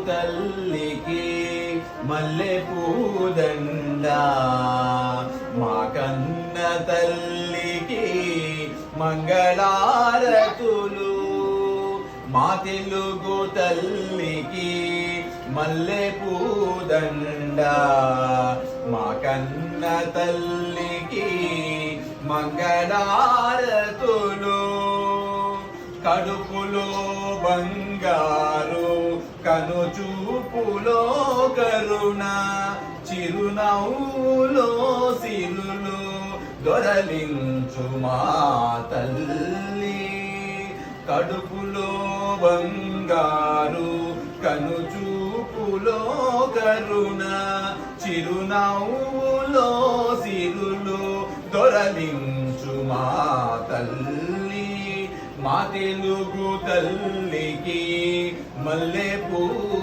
తల్లికి మల్లె పూదండ, మా కన్న తల్లికి మంగళారతులు. మా తెలుగు తల్లికి మల్లె పూదండ, మా కన్న తల్లికి మంగళారతులు. కడుపులో బంగారు, కనుచూపులో కరుణ, చిరునవ్వులో సిరులు దొరలించు మా తల్లి. కడుపులో బంగారు, కనుచూపులో కరుణ, చిరునవ్వులో సిరులు దొరలించు మా తల్లి. మా తెలుగు తల్లికి మల్లె పూ